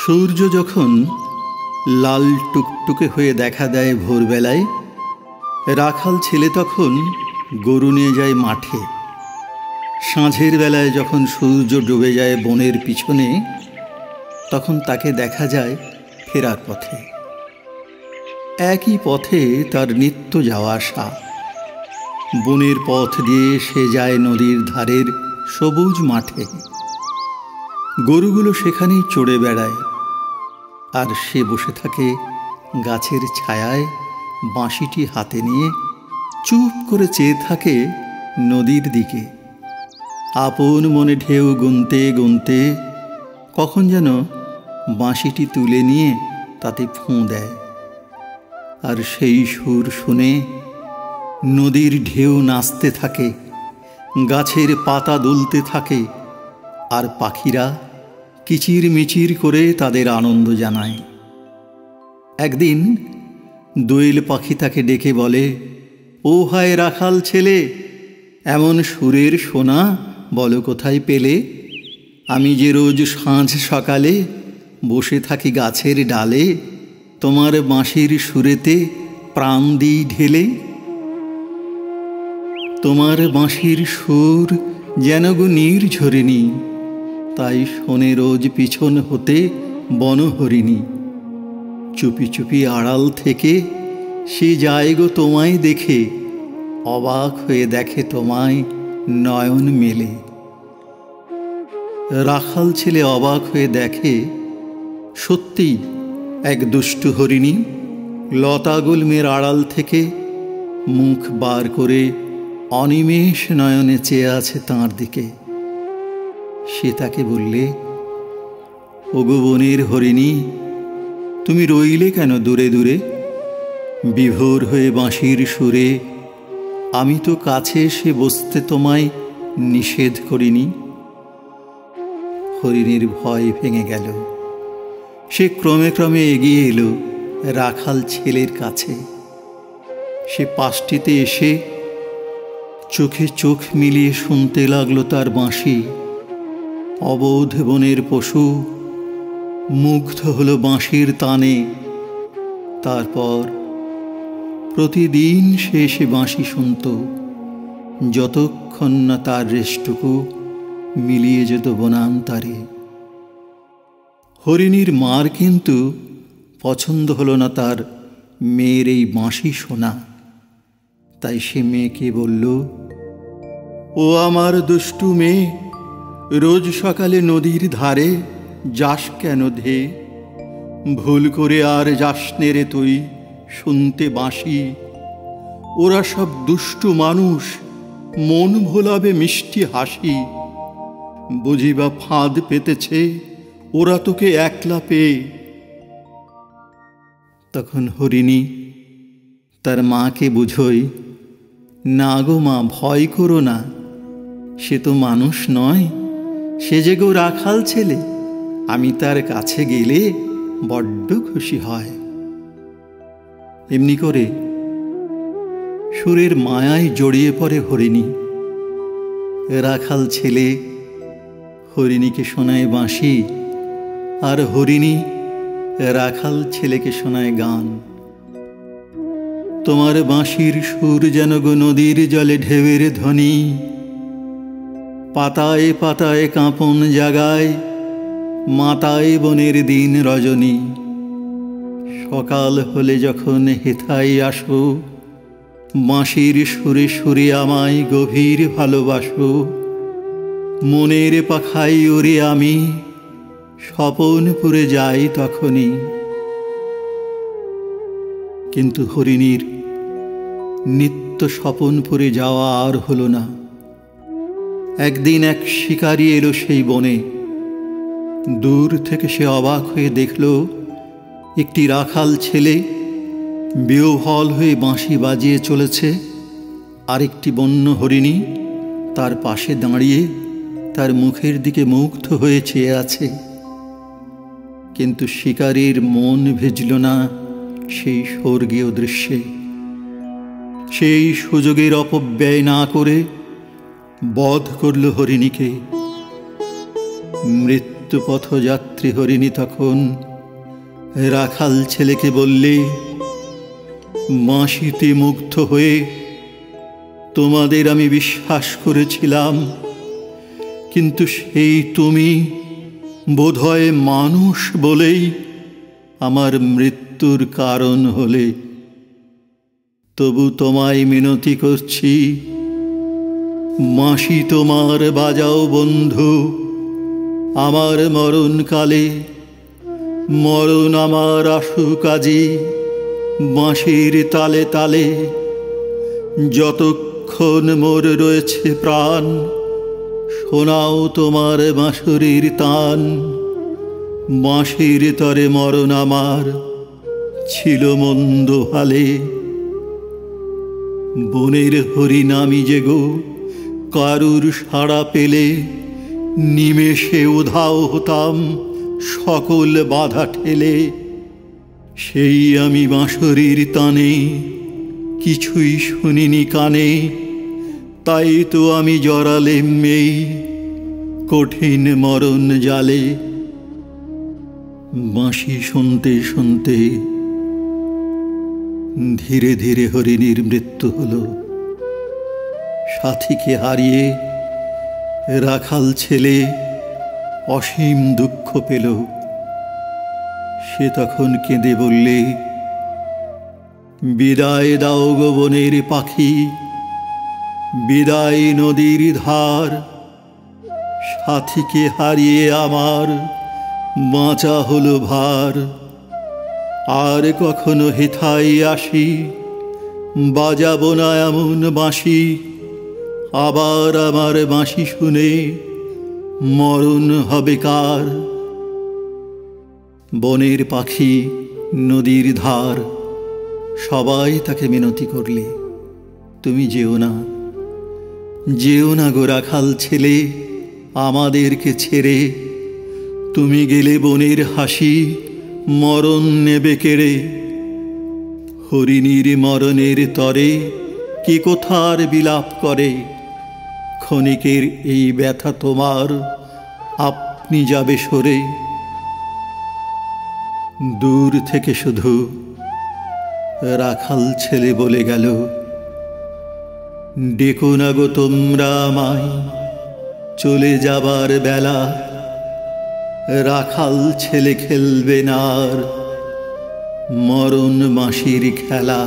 সূর্য যখন লাল টুকটুকে হয়ে দেখা দেয় ভোরবেলায়, রাখাল ছেলে তখন গরু নিয়ে যায় মাঠে। সাঁঝের বেলায় যখন সূর্য ডুবে যায় বনের পিছনে, তখন তাকে দেখা যায় ফেরার পথে। একই পথে তার নিত্য যাওয়া আসা। বনের পথ দিয়ে সে যায় নদীর ধারের সবুজ মাঠে। গরুগুলো সেখানেই চড়ে বেড়ায়, আর সে বসে থাকে গাছের ছায়ায় বাঁশিটি হাতে নিয়ে, চুপ করে চেয়ে থাকে নদীর দিকে। আপন মনে ঢেউ গুনতে গুনতে কখন যেন বাঁশিটি তুলে নিয়ে তাতে ফুঁ দেয়, আর সেই সুর শুনে নদীর ঢেউ নাচতে থাকে, গাছের পাতা দুলতে থাকে, আর পাখিরা কিচির মিচির করে তাদের আনন্দ জানায়। একদিন দোয়েল পাখি তাকে ডেকে বলে, ও হায় রাখাল ছেলে, এমন সুরের সোনা বলো কোথায় পেলে? আমি যে রোজ সাঁঝ সকালে বসে থাকি গাছের ডালে, তোমার বাঁশির সুরেতে প্রাণ দিই ঢেলে। তোমার বাঁশির সুর যেন গো নির্ঝরিণী, তাই শোনে রোজ পিছন হতে বনহরিণী। চুপি চুপি আড়াল থেকে সে যায় গো তোমায় দেখে, অবাক হয়ে দেখে তোমায় নয়ন মেলে। রাখাল ছেলে অবাক হয়ে দেখে, সত্যি এক দুষ্টু হরিণী লতাগুল্মের আড়াল থেকে মুখ বার করে অনিমেষ নয়নে চেয়ে আছে তাঁর দিকে। সে তাকে বললে, ওগো বনের হরিণী, তুমি রইলে কেন দূরে দূরে? বিভোর হয়ে বাঁশির সুরে আমি তো কাছে এসে বসতে তোমায় নিষেধ করিনি। হরিণীর ভয় ভেঙে গেল। সে ক্রমে ক্রমে এগিয়ে এলো রাখাল ছেলের কাছে। সে পাশটিতে এসে চোখে চোখ মিলিয়ে শুনতে লাগলো তার বাঁশি। অবোধ বনের পশু মুগ্ধ হলো বাঁশির তানে। তারপর প্রতিদিন সে এসে বাঁশি শুনত, যতক্ষণ না তার রেশটুকু মিলিয়ে যেত বনান্তারে। হরিণীর মার কিন্তু পছন্দ হলো না তার মেয়ের এই বাঁশি শোনা। তাই সে মেয়েকে বলল, ও আমার দুষ্টু মেয়ে, রোজ সকালে নদীর ধারে যাস কেন ধে? ভুল করে আর যাস নে রে তুই শুনতে বাঁশি। ওরা সব দুষ্টু মানুষ, মন ভোলাবে মিষ্টি হাসি। বুঝিবা ফাঁদ পেতেছে ওরা তোকে একলা পেয়ে। তখন হরিণী তার মাকে বুঝোয়, না গো মা, ভয় করো না, সে তো মানুষ নয়, সে যে গো রাখাল ছেলে, আমি তার কাছে গেলে বড্ড খুশি হয়। এমনি করে সুরের মায়ায় জড়িয়ে পড়ে হরিণী। রাখাল ছেলে হরিণীকে শোনায় বাঁশি, আর হরিণী রাখাল ছেলেকে শোনায় গান। তোমার বাঁশির সুর যেন গো নদীর জলে ঢেউয়ের ধ্বনি, পাতায় পাতায় কাঁপন জাগায়, মাতায় বনের দিন রজনী। সকাল হলে যখন হেথায় আসো, বাঁশির সুরে সুরে আমায় গভীর ভালোবাসো। মনের পাখায় ওরে আমি স্বপনপুরে যাই তখনই। কিন্তু হরিণীর নিত্য স্বপনপুরে যাওয়া আর হলো না। একদিন এক শিকারী এলো সেই বনে। দূর থেকে সে অবাক হয়ে দেখল একটি রাখাল ছেলে বিহ্বল হয়ে বাঁশি বাজিয়ে চলেছে, আরেকটি বন্য হরিণী তার পাশে দাঁড়িয়ে তার মুখের দিকে মুগ্ধ হয়ে চেয়ে আছে। কিন্তু শিকারীর মন ভিজল না সেই স্বর্গীয় দৃশ্যে। সেই সুযোগের অপব্যয় না করে বধ করল হরিণীকে। মৃত্যু মৃত্যু পথযাত্রী হরিণী তখন রাখাল ছেলেকে বললে, মাসিতে মুগ্ধ হয়ে তোমাদের আমি বিশ্বাস করেছিলাম, কিন্তু সেই তুমি বোধহয় মানুষ বলেই আমার মৃত্যুর কারণ হলে। তবু তোমায় মিনতি করছি, মাসি তোমার বাজাও বন্ধু আমার মরণকালে, মরণ আমার আসুক আজি বাঁশির তালে তালে। যতক্ষণ মোর রয়েছে প্রাণ, শোনাও তোমার বাঁশুরির তান। বাঁশির তরে মরণ আমার ছিল মন্দ হালে। বনের হরিণ আমি যে গো, কারুর সাড়া পেলে নিমেষে উধাও হতাম সকল বাধা ঠেলে। সেই আমি বাঁশরির তানে কিছুই শুনিনি কানে, তাই তো আমি জড়ালেম এই কঠিন মরণ জালে। বাঁশি শুনতে শুনতে ধীরে ধীরে হরিণীর মৃত্যু হলো। সাথীকে হারিয়ে রাখাল ছেলে অসীম দুঃখ পেল। সে তখন কেঁদে বললে, বিদায় দাও গো বনের পাখি, বিদায় নদীর ধার। সাথীকে হারিয়ে আমার বাঁচা হলো ভার। আর কখনো হেথায় আসি বাজাবো না এমন বাঁশি, আবার আমার বাঁশি শুনে মরণ হবে কার। বনের পাখি, নদীর ধার সবাই তাকে মিনতি করলে, তুমি যেও না, যেও না গো রাখাল ছেলে আমাদেরকে ছেড়ে। তুমি গেলে বনের হাসি মরণ নেবে কেড়ে। হরিণীর মরণের তরে কে কোথার বিলাপ করে, ক্ষণিকের এই ব্যথা তোমার আপনি যাবে সরে। দূর থেকে শুধু রাখাল ছেলে বলে গেল, ডেকো না গো তোমরা আমায়, চলে যাবার বেলা। রাখাল ছেলে খেলবে না আর মরণ মাসির খেলা।